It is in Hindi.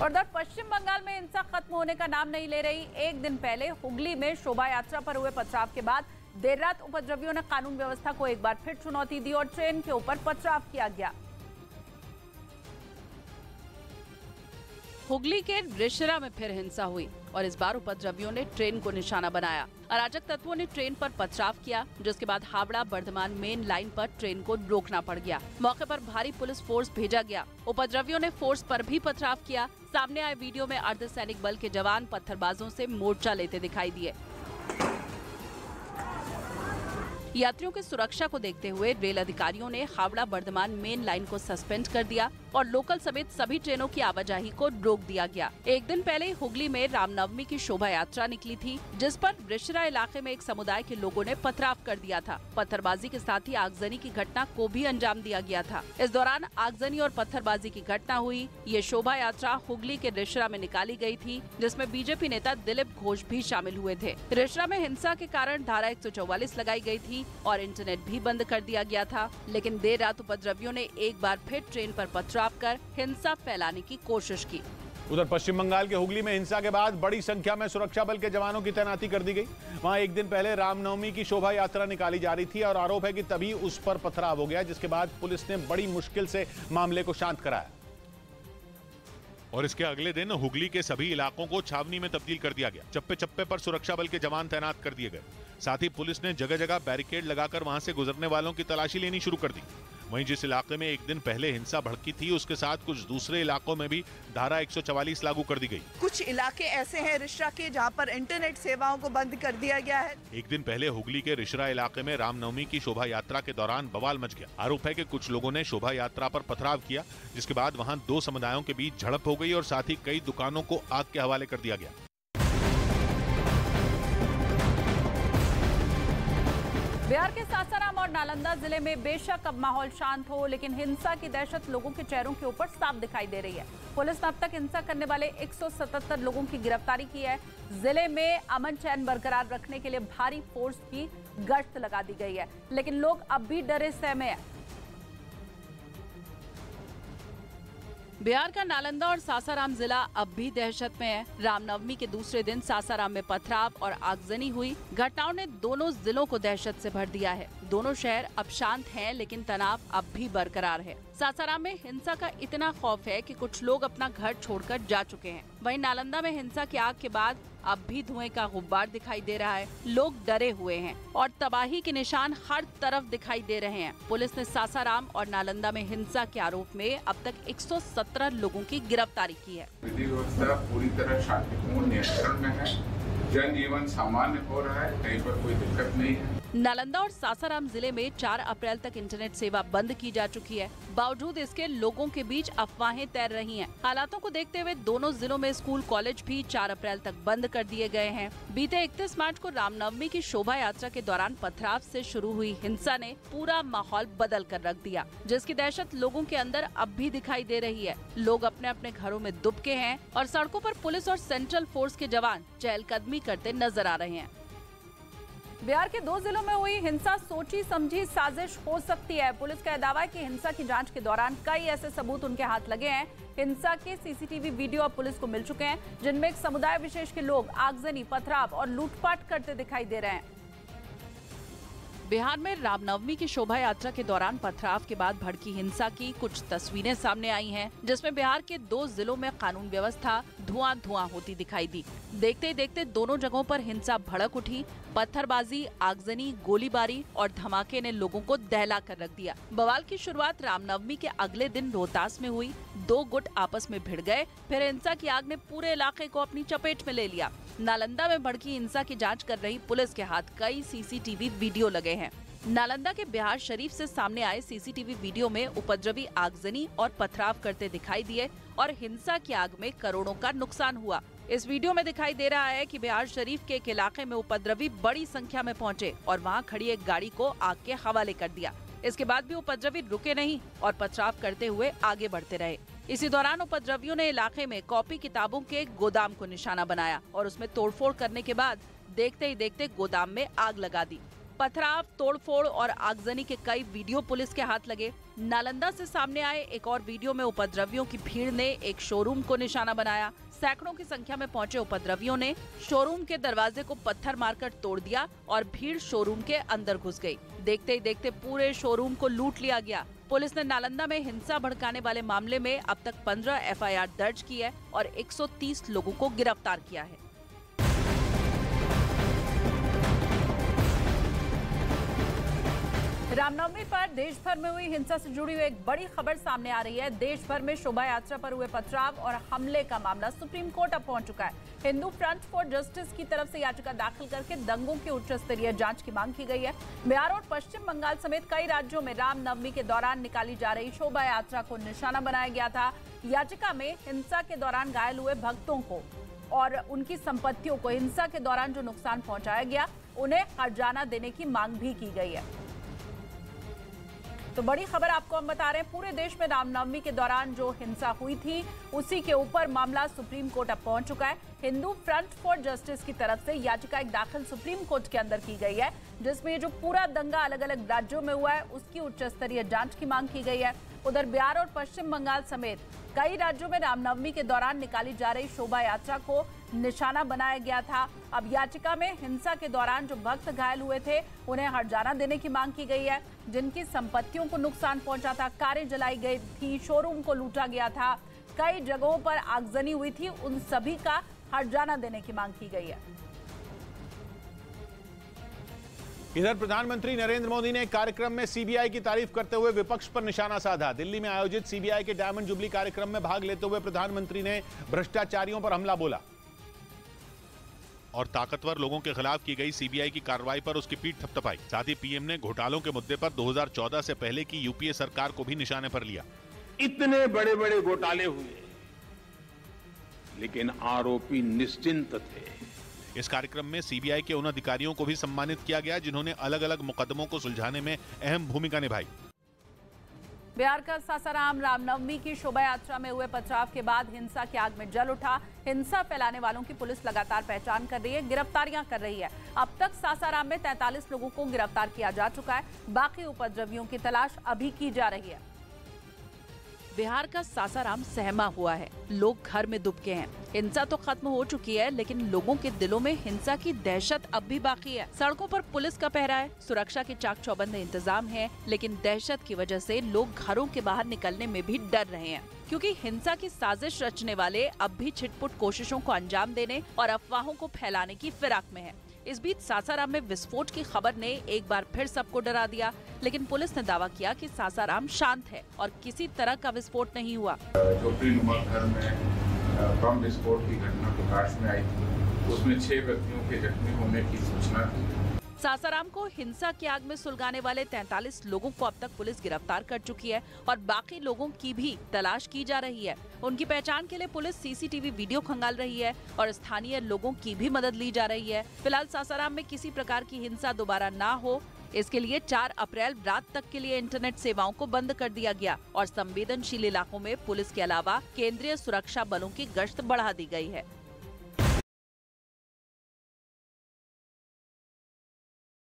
उधर पश्चिम बंगाल में हिंसा खत्म होने का नाम नहीं ले रही। एक दिन पहले हुगली में शोभा यात्रा पर हुए पथराव के बाद देर रात उपद्रवियों ने कानून व्यवस्था को एक बार फिर चुनौती दी और ट्रेन के ऊपर पथराव किया गया। हुगली के रिशरा में फिर हिंसा हुई और इस बार उपद्रवियों ने ट्रेन को निशाना बनाया। अराजक तत्वों ने ट्रेन पर पथराव किया, जिसके बाद हावड़ा बर्धमान मेन लाइन पर ट्रेन को रोकना पड़ गया। मौके पर भारी पुलिस फोर्स भेजा गया। उपद्रवियों ने फोर्स पर भी पथराव किया। सामने आए वीडियो में अर्धसैनिक बल के जवान पत्थरबाजों से मोर्चा लेते दिखाई दिए। यात्रियों की सुरक्षा को देखते हुए रेल अधिकारियों ने हावड़ा बर्धमान मेन लाइन को सस्पेंड कर दिया और लोकल समेत सभी ट्रेनों की आवाजाही को रोक दिया गया। एक दिन पहले हुगली में रामनवमी की शोभा यात्रा निकली थी, जिस पर रिशरा इलाके में एक समुदाय के लोगों ने पथराव कर दिया था। पत्थरबाजी के साथ ही आगजनी की घटना को भी अंजाम दिया गया था। इस दौरान आगजनी और पत्थरबाजी की घटना हुई। ये शोभा यात्रा हुगली के रिशरा में निकाली गई थी, जिसमें बीजेपी नेता दिलीप घोष भी शामिल हुए थे। रिशरा में हिंसा के कारण धारा 144 लगाई गई थी और इंटरनेट भी बंद कर दिया गया था। लेकिन देर रात उपद्रवियों ने एक बार फिर ट्रेन पर पथराव कर हिंसा फैलाने की कोशिश की। उधर पश्चिम बंगाल के हुगली में हिंसा के बाद बड़ी संख्या में सुरक्षा बल के जवानों की तैनाती कर दी गई। वहां एक दिन पहले रामनवमी की शोभा यात्रा निकाली जा रही थी और आरोप है कि तभी उस पर पथराव हो गया, जिसके बाद पुलिस ने बड़ी मुश्किल से मामले को शांत कराया और इसके अगले दिन हुगली के सभी इलाकों को छावनी में तब्दील कर दिया गया। चप्पे चप्पे पर सुरक्षा बल के जवान तैनात कर दिए गए। साथ ही पुलिस ने जगह जगह बैरिकेड लगाकर वहां से गुजरने वालों की तलाशी लेनी शुरू कर दी। वहीं जिस इलाके में एक दिन पहले हिंसा भड़की थी, उसके साथ कुछ दूसरे इलाकों में भी धारा 144 लागू कर दी गई। कुछ इलाके ऐसे हैं रिशरा के जहां पर इंटरनेट सेवाओं को बंद कर दिया गया है। एक दिन पहले हुगली के रिशरा इलाके में रामनवमी की शोभा यात्रा के दौरान बवाल मच गया। आरोप है कि कुछ लोगों ने शोभा यात्रा पर पथराव किया, जिसके बाद वहां दो समुदायों के बीच झड़प हो गई और साथ ही कई दुकानों को आग के हवाले कर दिया गया। बिहार के सासाराम और नालंदा जिले में बेशक अब माहौल शांत हो, लेकिन हिंसा की दहशत लोगों के चेहरों के ऊपर साफ दिखाई दे रही है। पुलिस ने अब तक हिंसा करने वाले 177 लोगों की गिरफ्तारी की है। जिले में अमन चैन बरकरार रखने के लिए भारी फोर्स की गश्त लगा दी गई है, लेकिन लोग अब भी डरे सहमे हैं। बिहार का नालंदा और सासाराम जिला अब भी दहशत में है। रामनवमी के दूसरे दिन सासाराम में पथराव और आगजनी हुई। घटनाओं ने दोनों जिलों को दहशत से भर दिया है। दोनों शहर अब शांत हैं, लेकिन तनाव अब भी बरकरार है। सासाराम में हिंसा का इतना खौफ है कि कुछ लोग अपना घर छोड़कर जा चुके हैं। वहीं नालंदा में हिंसा की आग के बाद अब भी धुएं का गुब्बार दिखाई दे रहा है। लोग डरे हुए हैं और तबाही के निशान हर तरफ दिखाई दे रहे हैं। पुलिस ने सासाराम और नालंदा में हिंसा के आरोप में अब तक 117 लोगों की गिरफ्तारी की है। विधि व्यवस्था पूरी तरह शांतिपूर्ण नियंत्रण में है। जनजीवन सामान्य हो रहा है, कहीं पर कोई दिक्कत नहीं है। नालंदा और सासाराम जिले में 4 अप्रैल तक इंटरनेट सेवा बंद की जा चुकी है। बावजूद इसके लोगों के बीच अफवाहें तैर रही हैं। हालातों को देखते हुए दोनों जिलों में स्कूल कॉलेज भी 4 अप्रैल तक बंद कर दिए गए हैं। बीते 31 मार्च को रामनवमी की शोभा यात्रा के दौरान पथराव से शुरू हुई हिंसा ने पूरा माहौल बदल कर रख दिया, जिसकी दहशत लोगों के अंदर अब भी दिखाई दे रही है। लोग अपने अपने घरों में दुबके हैं और सड़कों पर पुलिस और सेंट्रल फोर्स के जवान चहलकदमी करते नजर आ रहे हैं। बिहार के 2 जिलों में हुई हिंसा सोची समझी साजिश हो सकती है। पुलिस का दावा है कि हिंसा की जांच के दौरान कई ऐसे सबूत उनके हाथ लगे हैं। हिंसा के सीसीटीवी वीडियो अब पुलिस को मिल चुके हैं, जिनमें एक समुदाय विशेष के लोग आगजनी, पथराव और लूटपाट करते दिखाई दे रहे हैं। बिहार में रामनवमी की शोभा यात्रा के दौरान पथराव के बाद भड़की हिंसा की कुछ तस्वीरें सामने आई हैं, जिसमें बिहार के 2 जिलों में कानून व्यवस्था धुआं होती दिखाई दी। देखते ही देखते दोनों जगहों पर हिंसा भड़क उठी। पत्थरबाजी, आगजनी, गोलीबारी और धमाके ने लोगों को दहला कर रख दिया। बवाल की शुरुआत रामनवमी के अगले दिन रोहतास में हुई। 2 गुट आपस में भिड़ गए, फिर हिंसा की आग ने पूरे इलाके को अपनी चपेट में ले लिया। नालंदा में भड़की हिंसा की जांच कर रही पुलिस के हाथ कई सीसीटीवी वीडियो लगे हैं। नालंदा के बिहार शरीफ से सामने आए सीसीटीवी वीडियो में उपद्रवी आगजनी और पथराव करते दिखाई दिए और हिंसा की आग में करोड़ों का नुकसान हुआ। इस वीडियो में दिखाई दे रहा है कि बिहार शरीफ के एक इलाके में उपद्रवी बड़ी संख्या में पहुंचे और वहां खड़ी एक गाड़ी को आग के हवाले कर दिया। इसके बाद भी उपद्रवी रुके नहीं और पथराव करते हुए आगे बढ़ते रहे। इसी दौरान उपद्रवियों ने इलाके में कॉपी किताबों के गोदाम को निशाना बनाया और उसमें तोड़फोड़ करने के बाद देखते ही देखते गोदाम में आग लगा दी। पथराव, तोड़फोड़ और आगजनी के कई वीडियो पुलिस के हाथ लगे। नालंदा से सामने आए एक और वीडियो में उपद्रवियों की भीड़ ने एक शोरूम को निशाना बनाया। सैकड़ों की संख्या में पहुंचे उपद्रवियों ने शोरूम के दरवाजे को पत्थर मारकर तोड़ दिया और भीड़ शोरूम के अंदर घुस गई। देखते ही देखते पूरे शोरूम को लूट लिया गया। पुलिस ने नालंदा में हिंसा भड़काने वाले मामले में अब तक 15 एफआईआर दर्ज की है और 130 लोगों को गिरफ्तार किया है। रामनवमी पर देश भर में हुई हिंसा से जुड़ी हुई एक बड़ी खबर सामने आ रही है। देश भर में शोभा यात्रा पर हुए पथराव और हमले का मामला सुप्रीम कोर्ट अब पहुंच चुका है। हिंदू फ्रंट फॉर जस्टिस की तरफ से याचिका दाखिल करके दंगों की उच्च स्तरीय जांच की मांग की गई है। बिहार और पश्चिम बंगाल समेत कई राज्यों में रामनवमी के दौरान निकाली जा रही शोभा यात्रा को निशाना बनाया गया था। याचिका में हिंसा के दौरान घायल हुए भक्तों को और उनकी संपत्तियों को हिंसा के दौरान जो नुकसान पहुंचाया गया उन्हें हर्जाना देने की मांग भी की गई है। तो बड़ी खबर आपको हम बता रहे हैं, पूरे देश में रामनवमी के दौरान जो हिंसा हुई थी उसी के ऊपर मामला सुप्रीम कोर्ट अब पहुंच चुका है। हिंदू फ्रंट फॉर जस्टिस की तरफ से याचिका एक दाखिल सुप्रीम कोर्ट के अंदर की गई है, जिसमें जो पूरा दंगा अलग अलग राज्यों में हुआ है उसकी उच्च स्तरीय जांच की मांग की गई है। उधर बिहार और पश्चिम बंगाल समेत कई राज्यों में रामनवमी के दौरान निकाली जा रही शोभा यात्रा को निशाना बनाया गया था। अब याचिका में हिंसा के दौरान जो भक्त घायल हुए थे उन्हें हर्जाना देने की मांग की गई है। जिनकी संपत्तियों को नुकसान पहुंचा था, कारें जलाई गई थी, शोरूम को लूटा गया था, कई जगहों पर आगजनी हुई थी, उन सभी का हर्जाना देने की मांग की गई है। इधर प्रधानमंत्री नरेंद्र मोदी ने एक कार्यक्रम में सीबीआई की तारीफ करते हुए विपक्ष पर निशाना साधा। दिल्ली में आयोजित सीबीआई के डायमंड जुबली कार्यक्रम में भाग लेते हुए प्रधानमंत्री ने भ्रष्टाचारियों पर हमला बोला और ताकतवर लोगों के खिलाफ की गई सीबीआई की कार्रवाई पर उसकी पीठ थपथपाई। साथ ही पीएम ने घोटालों के मुद्दे पर 2014 से पहले की यूपीए सरकार को भी निशाने पर लिया। इतने बड़े बड़े घोटाले हुए लेकिन आरोपी निश्चिंत थे। इस कार्यक्रम में सीबीआई के उन अधिकारियों को भी सम्मानित किया गया जिन्होंने अलग अलग मुकदमों को सुलझाने में अहम भूमिका निभाई। बिहार का सासाराम रामनवमी की शोभा यात्रा में हुए पथराव के बाद हिंसा की आग में जल उठा। हिंसा फैलाने वालों की पुलिस लगातार पहचान कर रही है, गिरफ्तारियां कर रही है। अब तक सासाराम में 43 लोगों को गिरफ्तार किया जा चुका है। बाकी उपद्रवियों की तलाश अभी की जा रही है। बिहार का सासाराम सहमा हुआ है, लोग घर में दुबके हैं। हिंसा तो खत्म हो चुकी है, लेकिन लोगों के दिलों में हिंसा की दहशत अब भी बाकी है। सड़कों पर पुलिस का पहरा है, सुरक्षा के चाक चौबंद इंतजाम है, लेकिन दहशत की वजह से लोग घरों के बाहर निकलने में भी डर रहे हैं, क्योंकि हिंसा की साजिश रचने वाले अब भी छिटपुट कोशिशों को अंजाम देने और अफवाहों को फैलाने की फिराक में है। इस बीच सासाराम में विस्फोट की खबर ने एक बार फिर सबको डरा दिया, लेकिन पुलिस ने दावा किया कि सासाराम शांत है और किसी तरह का विस्फोट नहीं हुआ। झोपड़ी नुमा घर में बम विस्फोट की घटना प्रकाश में आई थी, उसमें 6 व्यक्तियों के जख्मी होने की सूचना थी। सासाराम को हिंसा की आग में सुलगाने वाले 43 लोगों को अब तक पुलिस गिरफ्तार कर चुकी है और बाकी लोगों की भी तलाश की जा रही है। उनकी पहचान के लिए पुलिस सीसीटीवी वीडियो खंगाल रही है और स्थानीय लोगों की भी मदद ली जा रही है। फिलहाल सासाराम में किसी प्रकार की हिंसा दोबारा ना हो, इसके लिए 4 अप्रैल रात तक के लिए इंटरनेट सेवाओं को बंद कर दिया गया और संवेदनशील इलाकों में पुलिस के अलावा केंद्रीय सुरक्षा बलों की गश्त बढ़ा दी गई है।